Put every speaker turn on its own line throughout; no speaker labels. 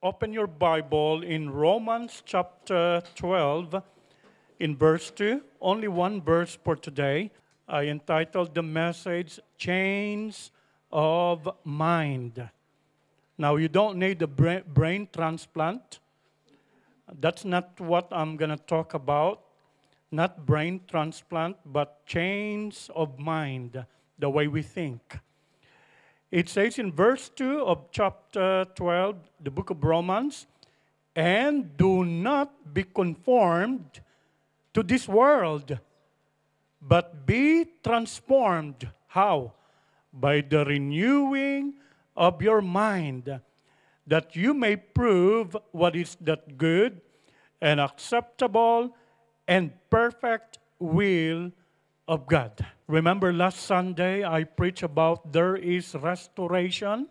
Open your Bible in Romans chapter 12, in verse 2. Only one verse for today. I entitled the message, Chains of Mind. Now, you don't need a brain transplant. That's not what I'm going to talk about. Not brain transplant, but chains of mind, the way we think. It says in verse 2 of chapter 12, the book of Romans, and do not be conformed to this world, but be transformed. How? By the renewing of your mind, that you may prove what is that good and acceptable and perfect will of God. Remember last Sunday I preached about there is restoration,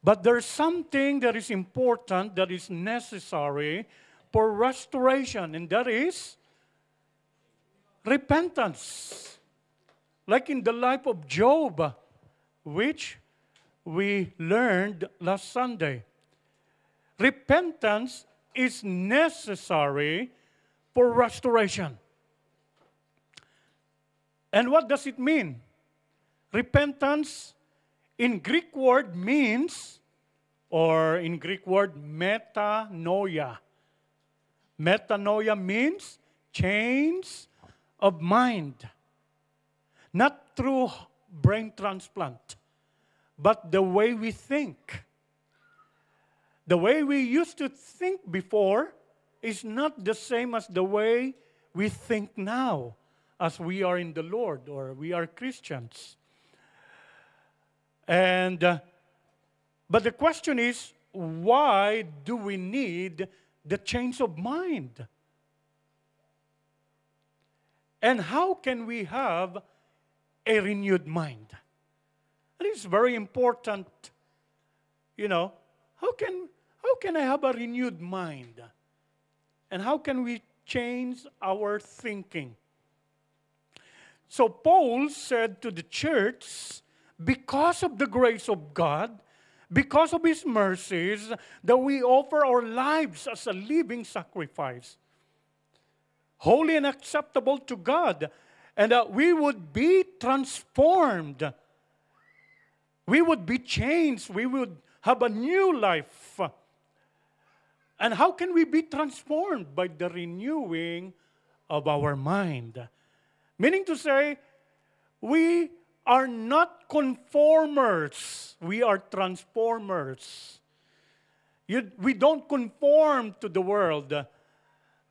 but there's something that is important, that is necessary for restoration, and that is repentance. Like in the life of Job, which we learned last Sunday. Repentance is necessary for restoration. And what does it mean? Repentance in Greek word means, or in Greek word, metanoia. Metanoia means change of mind. Not through brain transplant, but the way we think. The way we used to think before is not the same as the way we think now, as we are in the Lord, or we are Christians. But the question is, why do we need the change of mind? And how can we have a renewed mind? It is very important, how can I have a renewed mind? And how can we change our thinking? So Paul said to the church, because of the grace of God, because of His mercies, that we offer our lives as a living sacrifice, holy and acceptable to God, and that we would be transformed. We would be changed. We would have a new life. And how can we be transformed? By the renewing of our mind. Meaning to say, we are not conformers. We are transformers. We don't conform to the world.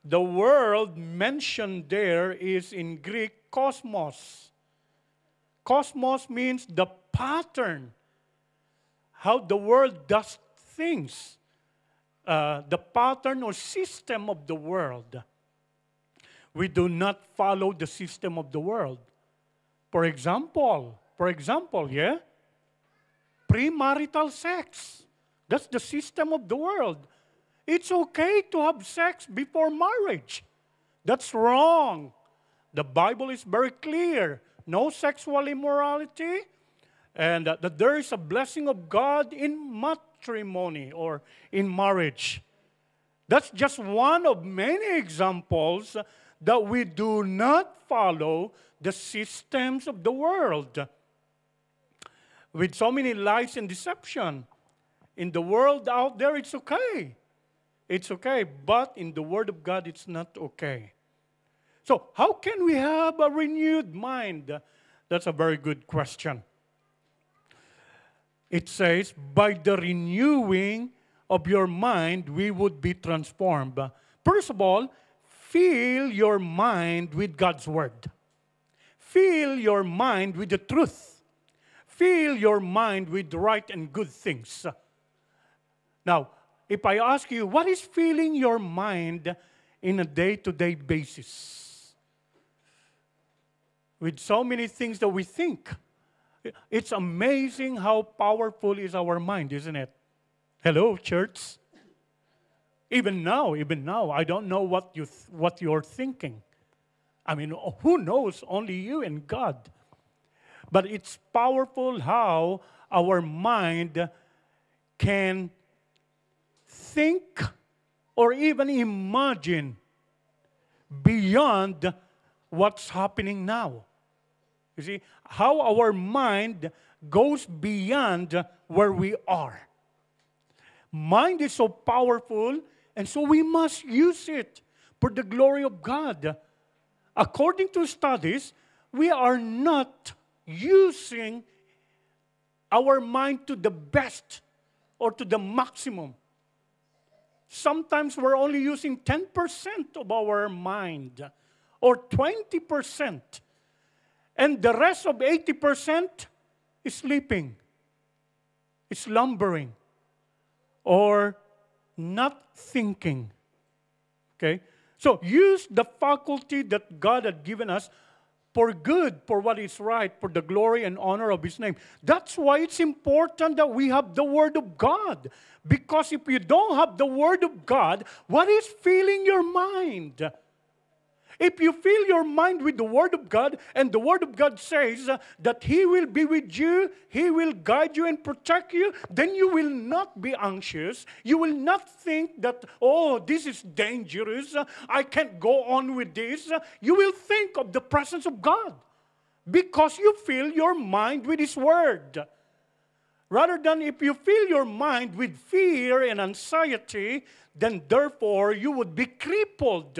The world mentioned there is in Greek, cosmos. Cosmos means the pattern, how the world does things, the pattern or system of the world. We do not follow the system of the world. For example, premarital sex. That's the system of the world. It's okay to have sex before marriage. That's wrong. The Bible is very clear. No sexual immorality, and that there is a blessing of God in matrimony or in marriage. That's just one of many examples that we do not follow the systems of the world. With so many lies and deception. In the world out there, it's okay. It's okay, but in the Word of God, it's not okay. So, how can we have a renewed mind? That's a very good question. It says, by the renewing of your mind, we would be transformed. First of all, fill your mind with God's Word. Fill your mind with the truth. Fill your mind with right and good things. Now, if I ask you, what is filling your mind in a day-to-day basis? With so many things that we think. It's amazing how powerful is our mind, isn't it? Hello, church. Even now, I don't know what you're thinking. I mean, who knows? Only you and God. But it's powerful how our mind can think or even imagine beyond what's happening now. You see, how our mind goes beyond where we are. Mind is so powerful, and so we must use it for the glory of God. According to studies, we are not using our mind to the best or to the maximum. Sometimes we're only using 10% of our mind or 20%. And the rest of 80% is sleeping, is slumbering, or not thinking. Okay? So use the faculty that God had given us for good, for what is right, for the glory and honor of His name. That's why it's important that we have the Word of God. Because if you don't have the Word of God, what is filling your mind? If you fill your mind with the Word of God, and the Word of God says that He will be with you, He will guide you and protect you, then you will not be anxious. You will not think that, oh, this is dangerous. I can't go on with this. You will think of the presence of God because you fill your mind with His Word. Rather than if you fill your mind with fear and anxiety, then therefore you would be crippled.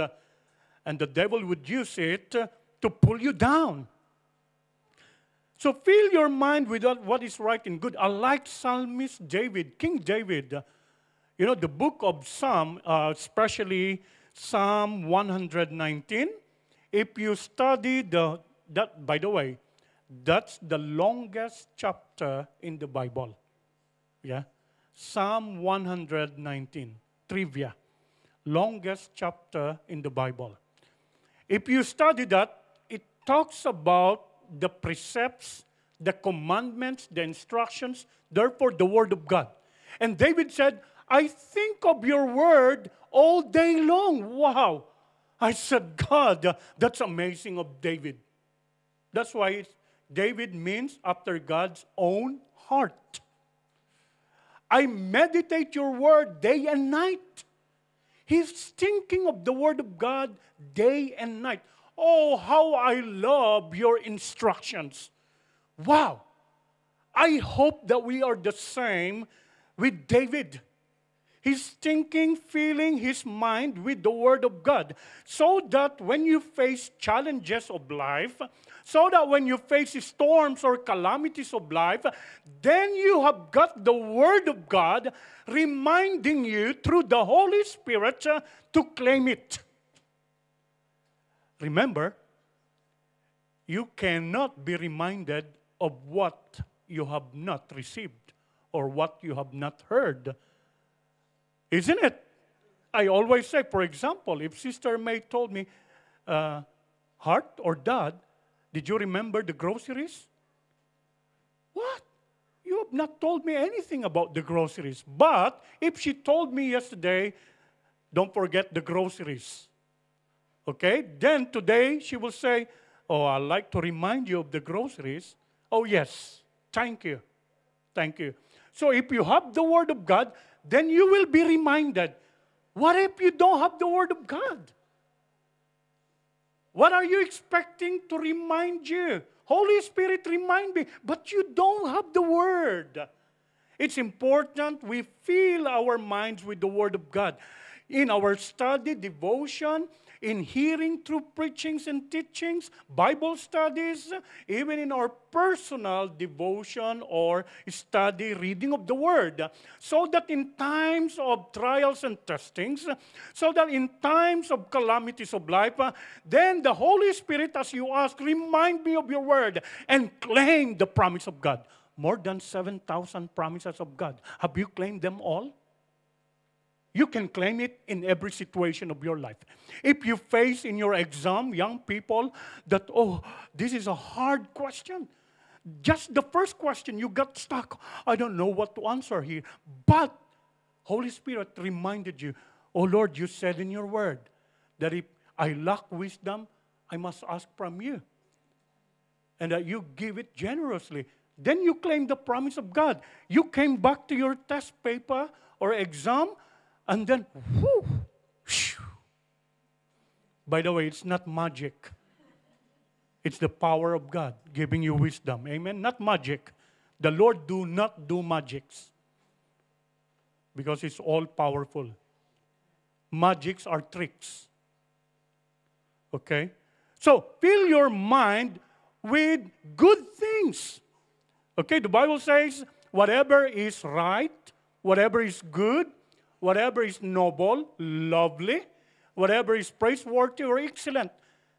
And the devil would use it to pull you down. So fill your mind with what is right and good. I like Psalmist David, King David. You know, the book of Psalm, especially Psalm 119. If you study that, by the way, that's the longest chapter in the Bible. Yeah? Psalm 119, trivia. Longest chapter in the Bible. If you study that, it talks about the precepts, the commandments, the instructions, therefore the Word of God. And David said, I think of your Word all day long. Wow. I said, God, that's amazing of David. That's why David means after God's own heart. I meditate your Word day and night. He's thinking of the Word of God day and night. Oh, how I love your instructions. Wow. I hope that we are the same with David. He's thinking, filling his mind with the Word of God. So that when you face challenges of life, so that when you face storms or calamities of life, then you have got the Word of God reminding you through the Holy Spirit to claim it. Remember, you cannot be reminded of what you have not received or what you have not heard. Isn't it? I always say, for example, if Sister May told me, Heart or Dad, did you remember the groceries? What? You have not told me anything about the groceries. But if she told me yesterday, don't forget the groceries. Okay? Then today she will say, oh, I'd like to remind you of the groceries. Oh, yes. Thank you. Thank you. So if you have the Word of God, then you will be reminded. What if you don't have the Word of God? What are you expecting to remind you? Holy Spirit, remind me. But you don't have the Word. It's important we fill our minds with the Word of God. In our study, devotion, in hearing through preachings and teachings, Bible studies, even in our personal devotion or study, reading of the Word, so that in times of trials and testings, so that in times of calamities of life, then the Holy Spirit, as you ask, remind me of your Word and claim the promise of God. More than 7,000 promises of God. Have you claimed them all? You can claim it in every situation of your life. If you face in your exam, young people, that, oh, this is a hard question. Just the first question, you got stuck. I don't know what to answer here. But Holy Spirit reminded you, oh Lord, you said in your Word that if I lack wisdom, I must ask from you. And that you give it generously. Then you claim the promise of God. You came back to your test paper or exam And then, whoo, shoo. By the way, it's not magic. It's the power of God giving you wisdom. Amen? Not magic. The Lord do not do magics because it's all powerful. Magics are tricks. Okay? So, fill your mind with good things. Okay, the Bible says, whatever is right, whatever is good, whatever is noble, lovely, whatever is praiseworthy or excellent.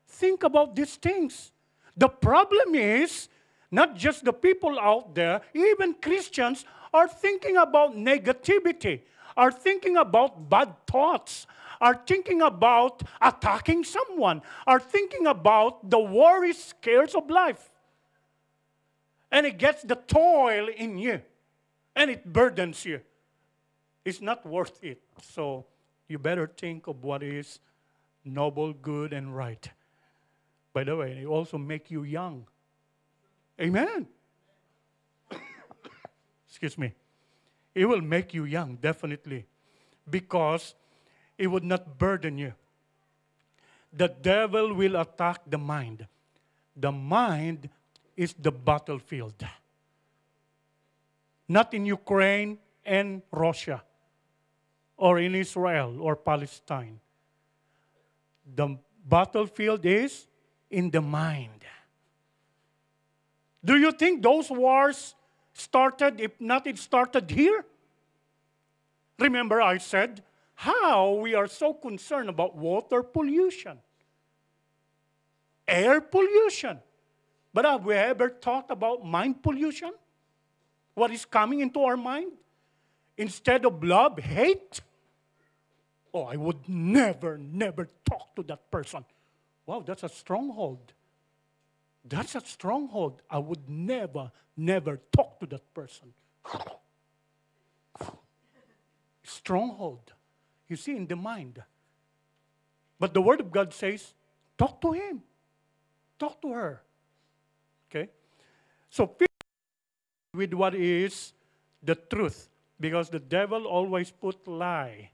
Think about these things. The problem is, not just the people out there, even Christians are thinking about negativity, are thinking about bad thoughts, are thinking about attacking someone, are thinking about the worries, cares of life. And it gets the toil in you, and it burdens you. It's not worth it. So you better think of what is noble, good, and right. By the way, it also make you young. Amen. Excuse me. It will make you young, definitely, because it would not burden you. The devil will attack the mind. The mind is the battlefield. Not in Ukraine and Russia, or in Israel or Palestine. The battlefield is in the mind. Do you think those wars started, if not it started here? Remember I said how we are so concerned about water pollution, air pollution. But have we ever thought about mind pollution? What is coming into our mind? Instead of love, hate? Oh, I would never talk to that person. Wow, that's a stronghold. That's a stronghold. I would never talk to that person. Stronghold. You see, in the mind. But the Word of God says, talk to him. Talk to her. Okay? So, with what is the truth. Because the devil always put lie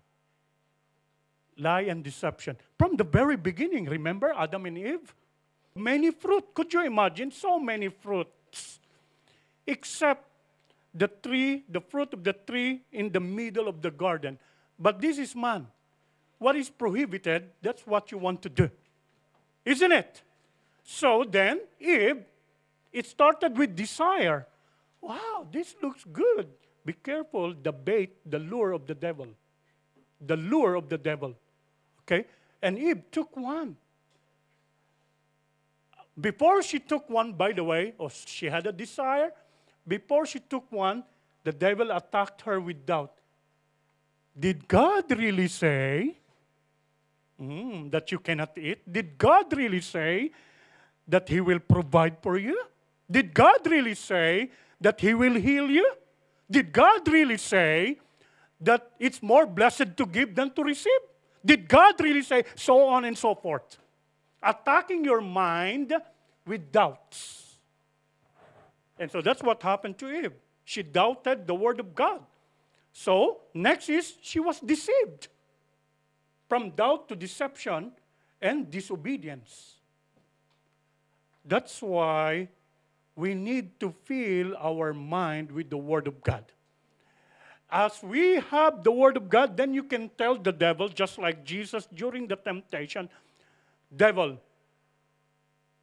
and deception. From the very beginning, remember Adam and Eve? Many fruit. Could you imagine? So many fruits. Except the tree, the fruit of the tree in the middle of the garden. But this is man. What is prohibited, that's what you want to do. Isn't it? So then, Eve, it started with desire. Wow, this looks good. Be careful, the bait, the lure of the devil. The lure of the devil. Okay? And Eve took one. Before she took one, by the way, or she had a desire, before she took one, the devil attacked her with doubt. Did God really say that you cannot eat? Did God really say that He will provide for you? Did God really say that He will heal you? Did God really say that it's more blessed to give than to receive? Did God really say so on and so forth? Attacking your mind with doubts. And so that's what happened to Eve. She doubted the Word of God. So, next is she was deceived. From doubt to deception and disobedience. That's why we need to fill our mind with the Word of God. As we have the Word of God, then you can tell the devil, just like Jesus during the temptation, devil,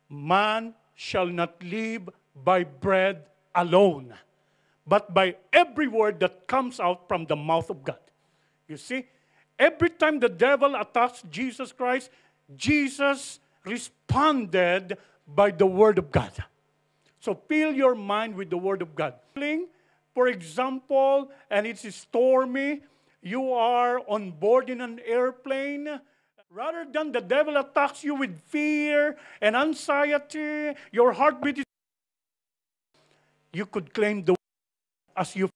man shall not live by bread alone, but by every word that comes out from the mouth of God. You see, every time the devil attacks Jesus Christ, Jesus responded by the Word of God. So fill your mind with the Word of God. For example, and it's stormy, you are on board in an airplane. Rather than the devil attacks you with fear and anxiety, your heartbeat is... You could claim the as you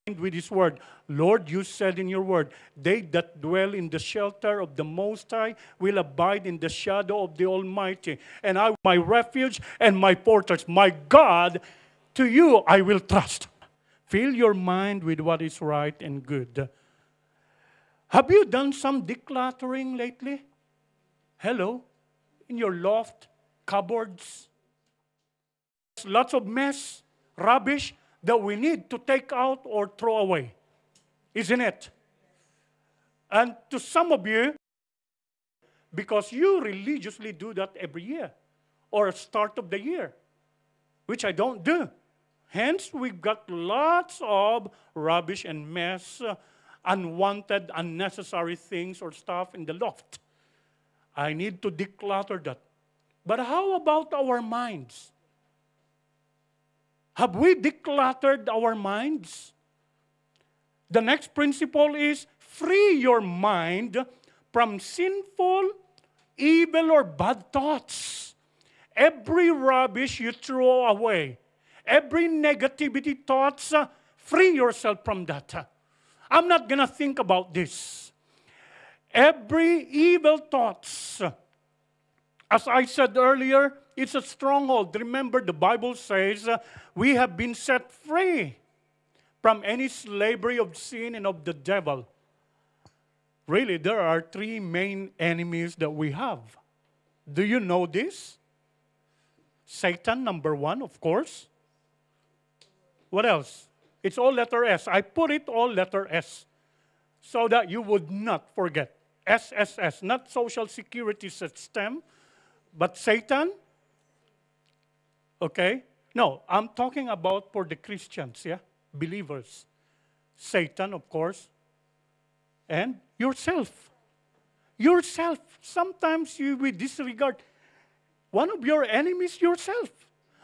with His Word. Lord, you said in your Word, they that dwell in the shelter of the Most High will abide in the shadow of the Almighty. And I, my refuge and my fortress, my God, to you I will trust. Fill your mind with what is right and good. Have you done some decluttering lately? Hello? In your loft, cupboards, lots of mess, rubbish that we need to take out or throw away, isn't it? And to some of you, because you religiously do that every year or start of the year, which I don't do. Hence, we've got lots of rubbish and mess, unwanted, unnecessary things or stuff in the loft. I need to declutter that. But how about our minds? Have we decluttered our minds? The next principle is free your mind from sinful, evil, or bad thoughts. Every rubbish you throw away, every negativity thoughts, free yourself from that. I'm not going to think about this. Every evil thoughts, as I said earlier, it's a stronghold. Remember, the Bible says we have been set free from any slavery of sin and of the devil. Really, there are three main enemies that we have. Do you know this? Satan, number one, of course. What else? It's all letter S. I put it all letter S so that you would not forget. SSS, not social security system, but Satan. Okay? No, I'm talking about for the Christians, yeah? Believers. Satan, of course. And yourself. Yourself. Sometimes we disregard one of your enemies, yourself.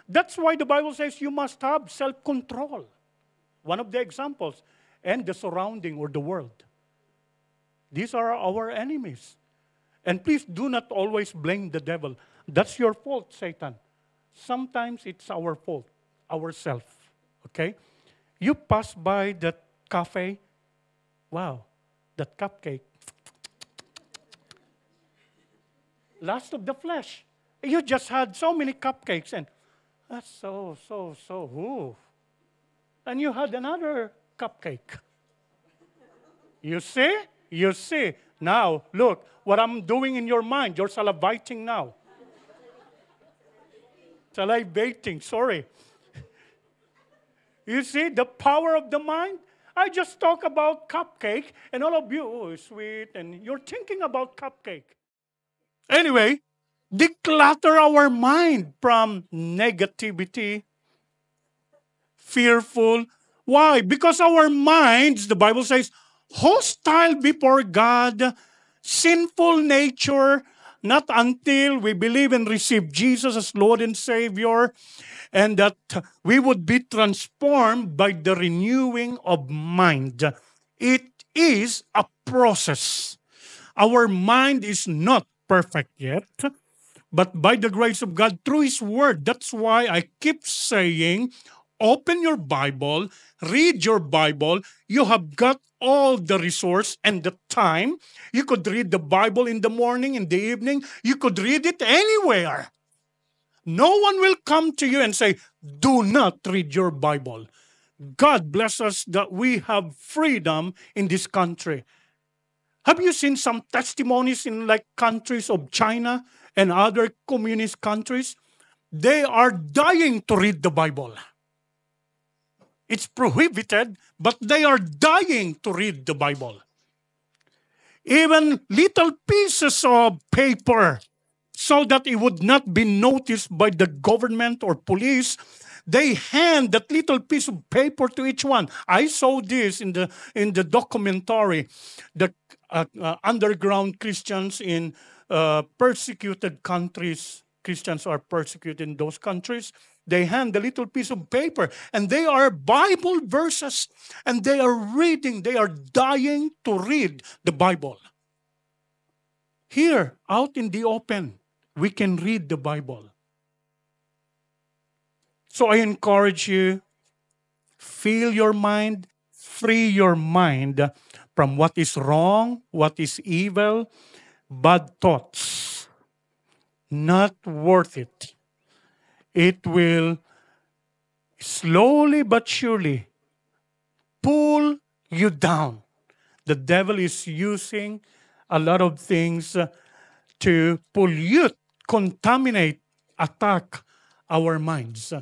That's why the Bible says you must have self-control. One of the examples. And the surrounding or the world. These are our enemies. And please do not always blame the devil. That's your fault, Satan. Sometimes it's our fault, ourselves. Okay? You pass by that cafe. Wow, that cupcake. Last of the flesh. You just had so many cupcakes and that's so, ooh. And you had another cupcake. You see? You see. Now, look, what I'm doing in your mind, you're salivating now. Salivating, sorry. You see the power of the mind? I just talk about cupcake, and all of you, oh, sweet, and you're thinking about cupcake. Anyway, declutter our mind from negativity, fearful. Why? Because our minds, the Bible says, hostile before God, sinful nature, not until we believe and receive Jesus as Lord and Savior, and that we would be transformed by the renewing of mind. It is a process. Our mind is not perfect yet, but by the grace of God, through His Word, that's why I keep saying, open your Bible, read your Bible. You have got all the resource and the time. You could read the Bible in the morning, in the evening. You could read it anywhere. No one will come to you and say, do not read your Bible. God bless us that we have freedom in this country. Have you seen some testimonies in like countries of China and other communist countries? They are dying to read the Bible. It's prohibited, but they are dying to read the Bible. Even little pieces of paper, so that it would not be noticed by the government or police, they hand that little piece of paper to each one. I saw this in the documentary, the underground Christians in persecuted countries. Christians are persecuted in those countries. They hand a little piece of paper, and they are Bible verses, and they are reading. They are dying to read the Bible. Here, out in the open, we can read the Bible. So I encourage you, fill your mind, free your mind from what is wrong, what is evil, bad thoughts. Not worth it. It will slowly but surely pull you down. The devil is using a lot of things to pollute, contaminate, attack our minds.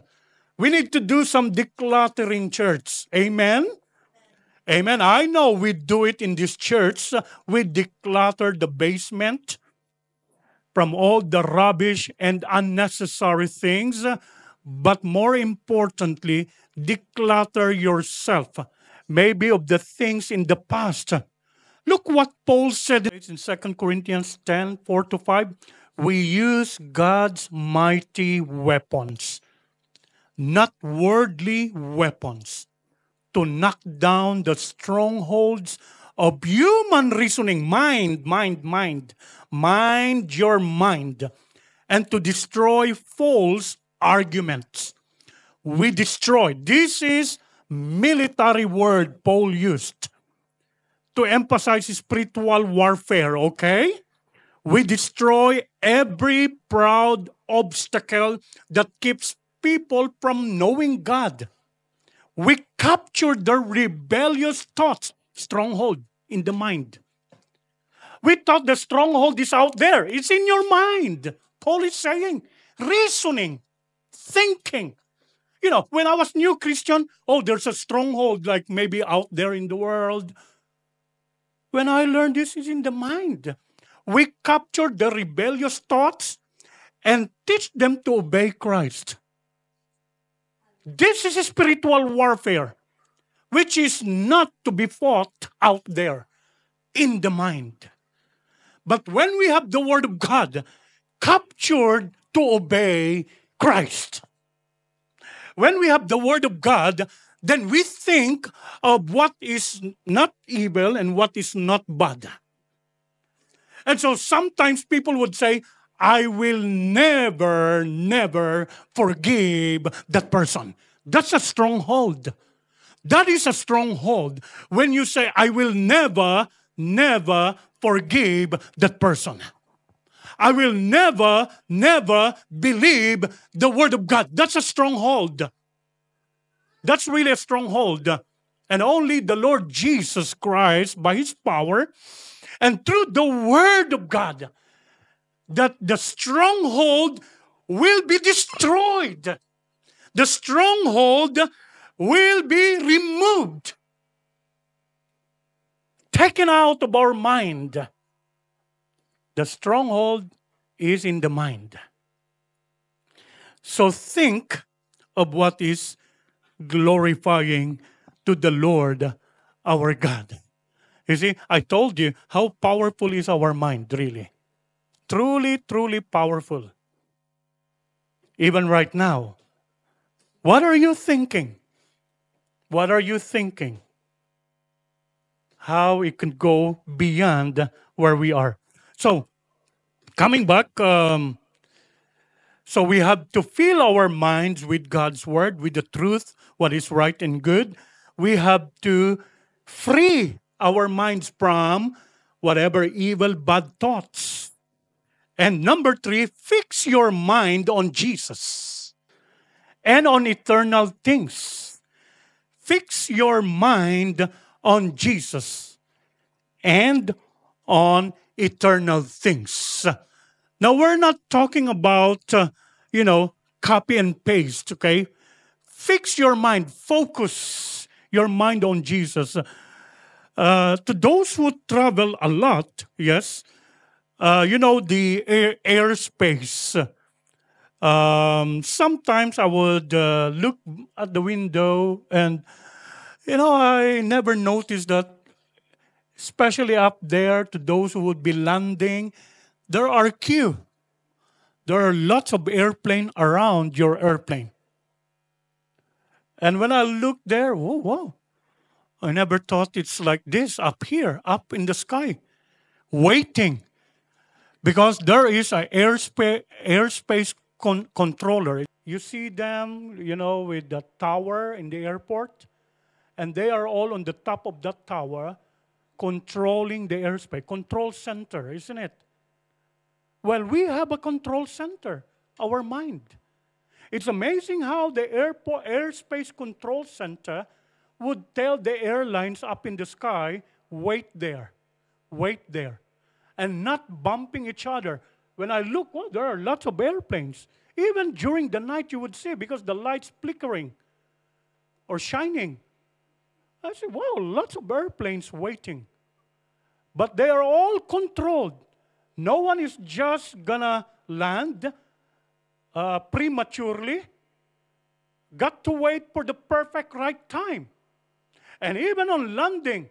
We need to do some decluttering, church. Amen? Amen. I know we do it in this church. We declutter the basement from all the rubbish and unnecessary things. But more importantly, declutter yourself. Maybe of the things in the past. Look what Paul said in 2 Corinthians 10:4-5. We use God's mighty weapons, not worldly weapons, to knock down the strongholds of human reasoning. Mind your mind. And to destroy false arguments. We destroy. This is military word Paul used to emphasize spiritual warfare, okay? We destroy every proud obstacle that keeps people from knowing God. We capture the rebellious thoughts, stronghold in the mind. We thought the stronghold is out there. It's in your mind. Paul is saying, reasoning, thinking. You know, when I was new Christian, there's a stronghold like maybe out there in the world. When I learned this is in the mind. We capture the rebellious thoughts and teach them to obey Christ. This is a spiritual warfare, which is not to be fought out there in the mind. But when we have the Word of God captured to obey Christ, when we have the Word of God, then we think of what is not evil and what is not bad. And so sometimes people would say, I will never forgive that person. That's a stronghold. That is a stronghold. When you say, I will never forgive that person. I will never believe the Word of God. That's a stronghold. That's really a stronghold. And only the Lord Jesus Christ, by His power, and through the Word of God, that the stronghold will be destroyed. The stronghold will be removed, taken out of our mind. The stronghold is in the mind. So think of what is glorifying to the Lord our God. You see, I told you how powerful is our mind, really. Truly powerful. Even right now. What are you thinking? What are you thinking? How it can go beyond where we are. So, coming back, so we have to fill our minds with God's Word, with the truth, what is right and good. We have to free our minds from whatever evil, bad thoughts. And number 3, fix your mind on Jesus and on eternal things. Fix your mind on Jesus and on eternal things. Now, we're not talking about, copy and paste, okay? Fix your mind. Focus your mind on Jesus. To those who travel a lot, yes, the airspace. Sometimes I would look at the window and, I never noticed that, especially up there, to those who would be landing, there are queue. There are lots of airplane around your airplane. And when I looked there, wow, I never thought it's like this up here, up in the sky, waiting. Because there is an airspace controller. You see them, with the tower in the airport, and they are all on the top of that tower controlling the airspace. Control center, isn't it? Well, we have a control center, our mind. It's amazing how the airspace control center would tell the airlines up in the sky wait there. Wait there. And not bumping each other. When I look, well, there are lots of airplanes. Even during the night you would see because the light's flickering or shining. I say, wow, lots of airplanes waiting. But they are all controlled. No one is just gonna land prematurely. Got to wait for the perfect right time. And even on landing,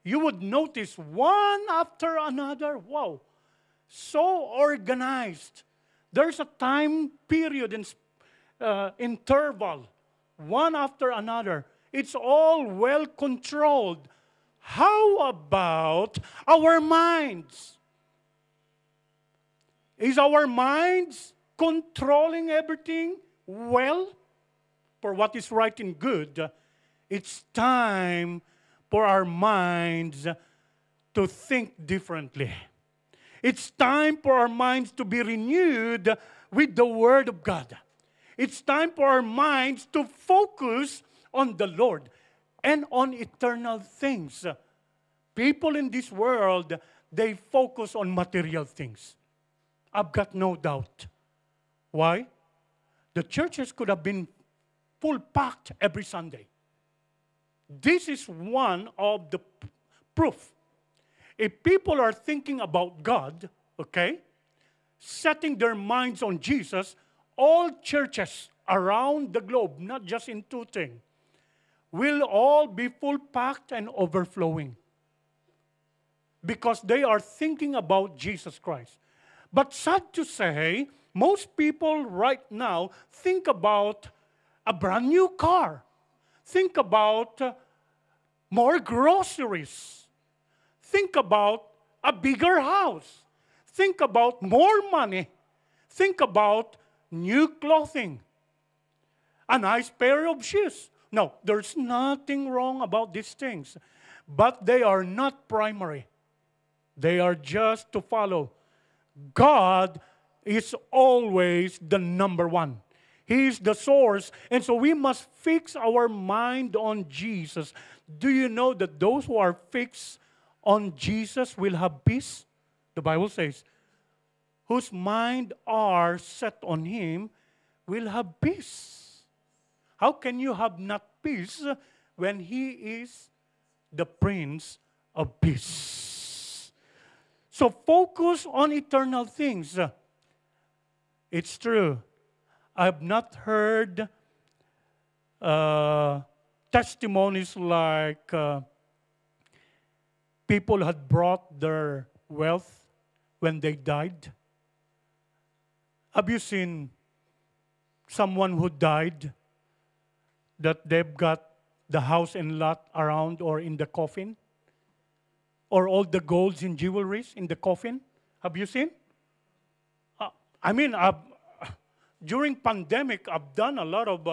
you would notice one after another. Wow, so organized. There's a time period and interval, one after another. It's all well controlled. How about our minds? Is our minds controlling everything well for what is right and good? It's time for our minds to think differently. It's time for our minds to be renewed with the Word of God. It's time for our minds to focus on the Lord and on eternal things. People in this world, they focus on material things. I've got no doubt. Why? The churches could have been full packed every Sunday. This is one of the proof. If people are thinking about God, okay, setting their minds on Jesus, all churches around the globe, not just in Tuting, will all be full packed and overflowing. Because they are thinking about Jesus Christ. But sad to say, most people right now think about a brand new car. Think about more groceries. Think about a bigger house. Think about more money. Think about new clothing. A nice pair of shoes. No, there's nothing wrong about these things. But they are not primary. They are just to follow. God is always the number one. He is the source. And so we must fix our mind on Jesus. Do you know that those who are fixed on Jesus will have peace? The Bible says, whose mind are set on Him will have peace. How can you have not peace when He is the Prince of Peace? So focus on eternal things. It's true. I've not heard testimonies like people had brought their wealth when they died. Have you seen someone who died that they've got the house and lot around or in the coffin? Or all the golds and jewelries in the coffin? Have you seen? During pandemic, I've done a lot of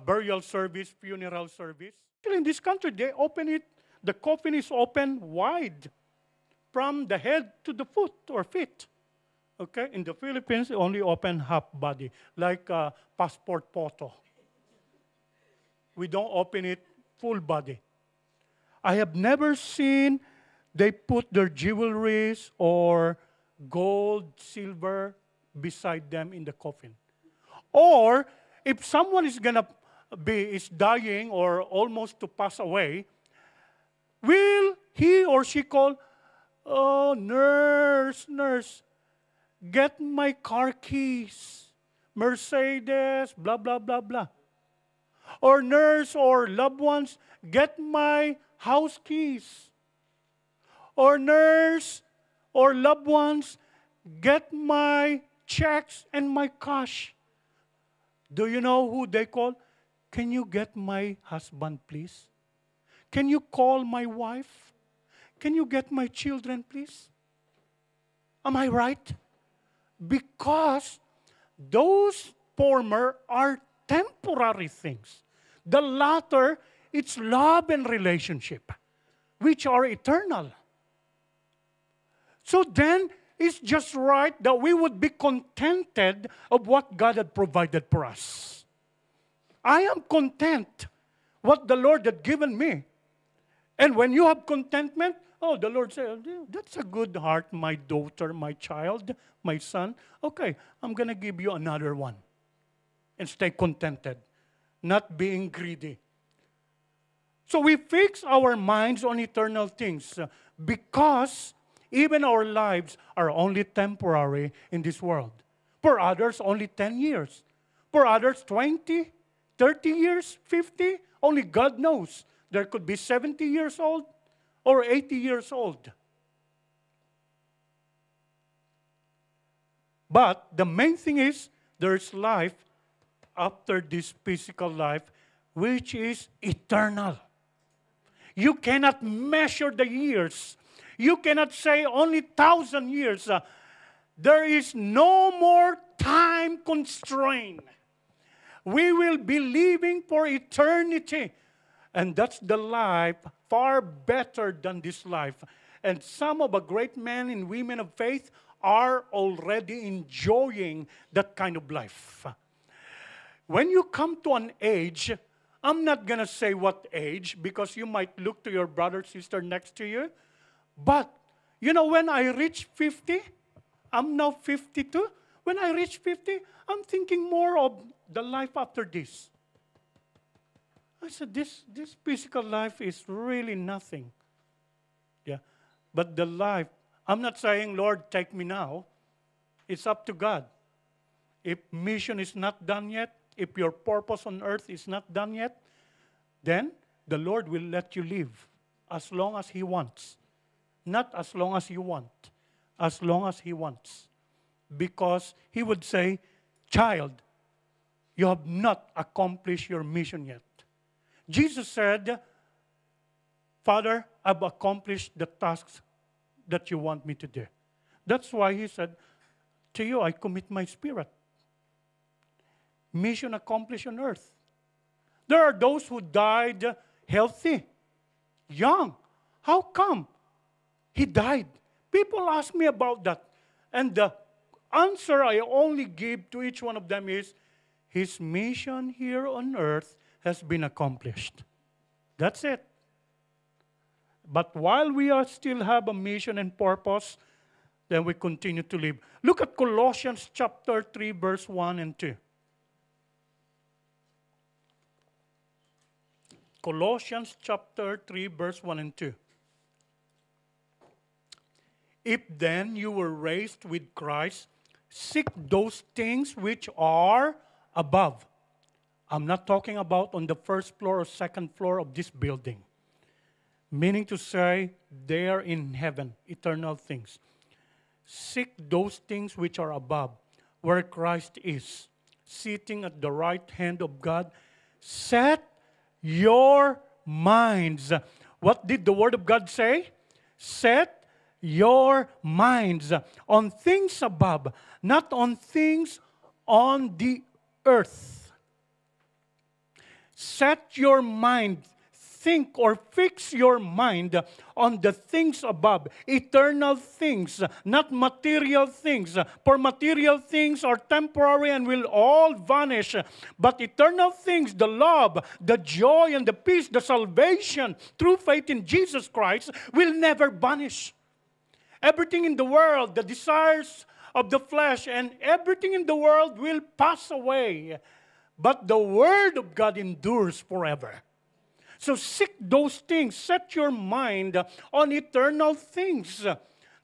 burial service, funeral service. In this country, they open it, the coffin is open wide from the head to the foot or feet. Okay? In the Philippines, only open half body, like a passport photo. We don't open it full body. I have never seen they put their jewelries or gold, silver beside them in the coffin. Or if someone is dying or almost to pass away, will he or she call, oh, nurse, get my car keys, Mercedes, blah, blah, blah, blah. Or nurse or loved ones, get my house keys. Or nurse or loved ones, get my checks and my cash. Do you know who they call? Can you get my husband, please? Can you call my wife? Can you get my children, please? Am I right? Because those former are temporary things. The latter, it's love and relationship, which are eternal. So then, it's just right that we would be contented of what God had provided for us. I am content what the Lord had given me. And when you have contentment, oh, the Lord said, that's a good heart, my daughter, my child, my son. Okay, I'm going to give you another one. And stay contented, not being greedy. So we fix our minds on eternal things because even our lives are only temporary in this world. For others, only 10 years. For others, 20, 30 years, 50. Only God knows. There could be 70 years old or 80 years old. But the main thing is there's life after this physical life, which is eternal. You cannot measure the years. You cannot say only 1,000 years. There is no more time constraint. We will be living for eternity. And that's the life far better than this life. And some of the great men and women of faith are already enjoying that kind of life. When you come to an age, I'm not going to say what age because you might look to your brother, sister next to you. But, you know, when I reach 50, I'm now 52. When I reach 50, I'm thinking more of the life after this. I said, this physical life is really nothing. Yeah. But the life, I'm not saying, Lord, take me now. It's up to God. If mission is not done yet, if your purpose on earth is not done yet, then the Lord will let you live as long as He wants. Not as long as you want, as long as He wants. Because He would say, child, you have not accomplished your mission yet. Jesus said, Father, I've accomplished the tasks that you want me to do. That's why He said, to you I commit my spirit. Mission accomplished on earth. There are those who died healthy, young. How come he died? People ask me about that. And the answer I only give to each one of them is, his mission here on earth has been accomplished. That's it. But while we still have a mission and purpose, then we continue to live. Look at Colossians chapter 3, verse 1 and 2. Colossians chapter 3, verse 1 and 2. If then you were raised with Christ, seek those things which are above. I'm not talking about on the first floor or second floor of this building. Meaning to say, they are in heaven, eternal things. Seek those things which are above, where Christ is, sitting at the right hand of God. Set your minds. What did the Word of God say? Set your minds on things above, not on things on the earth. Set your mind, think or fix your mind on the things above, eternal things, not material things. For material things are temporary and will all vanish. But eternal things, the love, the joy, and the peace, the salvation through faith in Jesus Christ will never vanish. Everything in the world, the desires of the flesh, and everything in the world will pass away. But the Word of God endures forever. So seek those things. Set your mind on eternal things.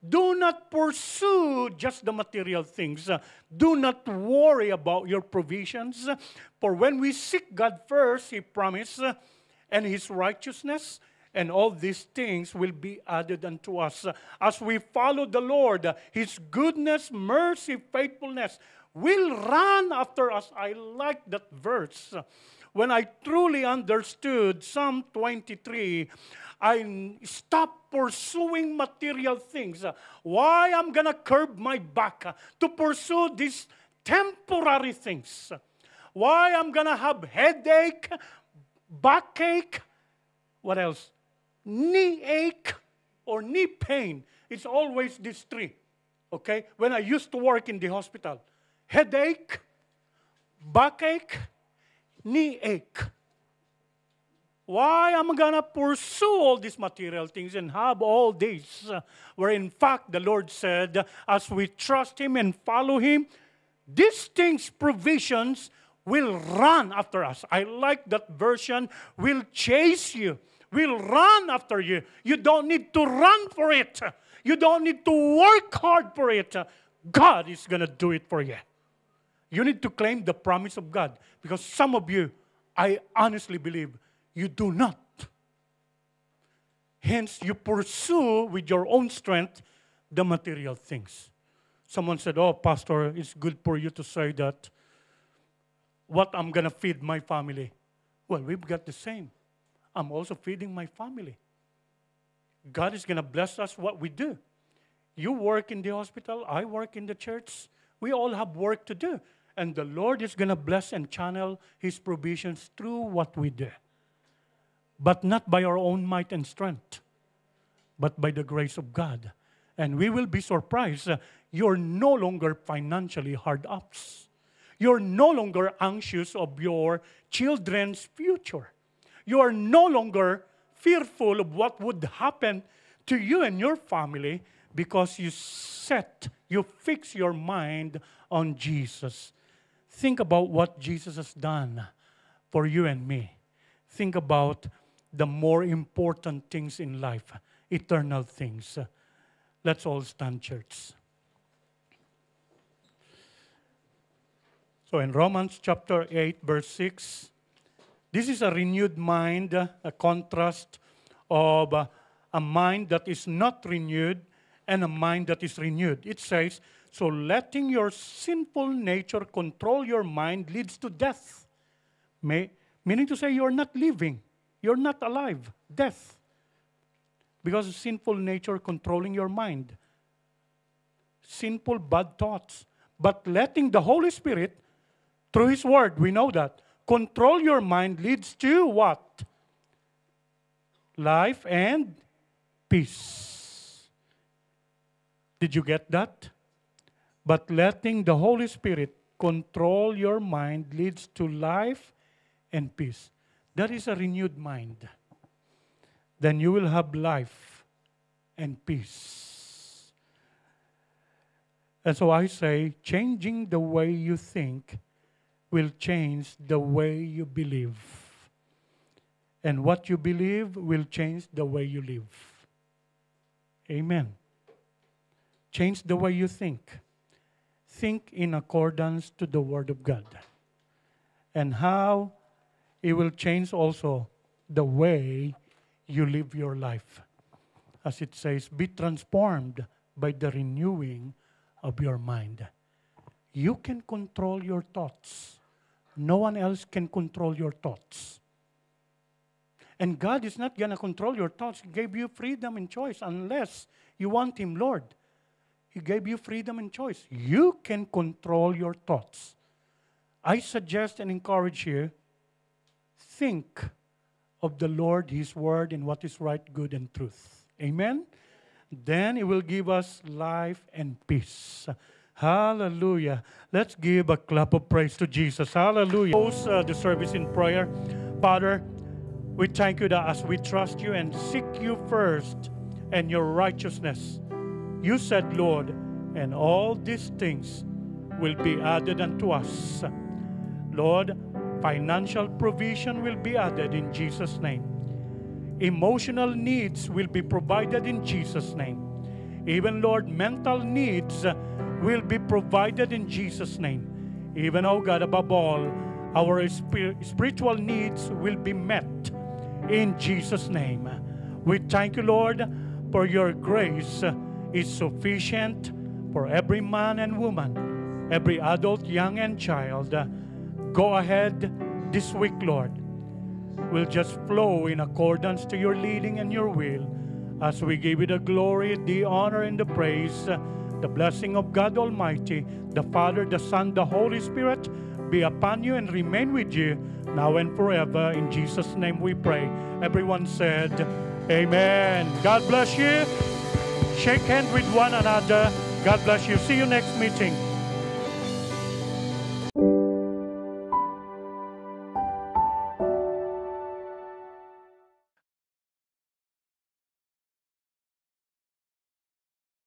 Do not pursue just the material things. Do not worry about your provisions. For when we seek God first, He promised, and His righteousness, and all these things will be added unto us. As we follow the Lord, His goodness, mercy, faithfulness will run after us. I like that verse. When I truly understood Psalm 23, I stopped pursuing material things. Why I'm going to curb my back to pursue these temporary things? Why I'm going to have headache, backache, what else? Knee ache or knee pain. It's always these three. Okay? When I used to work in the hospital, headache, backache, knee ache. Why am I going to pursue all these material things and have all this? Where in fact the Lord said, as we trust Him and follow Him, these things, provisions, will run after us. I like that version, will chase you, will run after you. You don't need to run for it. You don't need to work hard for it. God is going to do it for you. You need to claim the promise of God. Because some of you, I honestly believe, you do not. Hence, you pursue with your own strength the material things. Someone said, oh, Pastor, it's good for you to say that. What I'm going to feed my family? Well, we've got the same. I'm also feeding my family. God is going to bless us what we do. You work in the hospital, I work in the church. We all have work to do. And the Lord is going to bless and channel His provisions through what we do. But not by our own might and strength, but by the grace of God. And we will be surprised. You're no longer financially hard ups. You're no longer anxious of your children's future. You are no longer fearful of what would happen to you and your family because you fix your mind on Jesus. Think about what Jesus has done for you and me. Think about the more important things in life, eternal things. Let's all stand, church. So in Romans chapter 8, verse 6, this is a renewed mind, a contrast of a mind that is not renewed and a mind that is renewed. It says, so letting your sinful nature control your mind leads to death. Meaning to say you're not living. You're not alive. Death. Because of sinful nature controlling your mind. Sinful, bad thoughts. But letting the Holy Spirit, through His Word, we know that, control your mind leads to what? Life and peace. Did you get that? But letting the Holy Spirit control your mind leads to life and peace. That is a renewed mind. Then you will have life and peace. And so I say, changing the way you think will change the way you believe. And what you believe will change the way you live. Amen. Change the way you think. Think in accordance to the Word of God. And how it will change also the way you live your life. As it says, be transformed by the renewing of your mind. You can control your thoughts. No one else can control your thoughts. And God is not going to control your thoughts. He gave you freedom and choice unless you want Him, Lord. He gave you freedom and choice. You can control your thoughts. I suggest and encourage you, think of the Lord, His Word, and what is right, good, and truth. Amen? Then it will give us life and peace. Hallelujah. Let's give a clap of praise to Jesus. Hallelujah. Close the service in prayer. Father, we thank you that as we trust you and seek you first and your righteousness, you said, Lord, and all these things will be added unto us. Lord, financial provision will be added in Jesus' name. Emotional needs will be provided in Jesus' name. Even, Lord, mental needs will be provided in Jesus' name. Even, oh God, above all, our spiritual needs will be met in Jesus' name. We thank you, Lord, for your grace is sufficient for every man and woman, every adult, young, and child. Go ahead this week, Lord. We'll just flow in accordance to your leading and your will as we give you the glory, the honor, and the praise. The blessing of God Almighty, the Father, the Son, the Holy Spirit be upon you and remain with you now and forever. In Jesus' name we pray. Everyone said, Amen. God bless you. Shake hands with one another. God bless you. See you next meeting.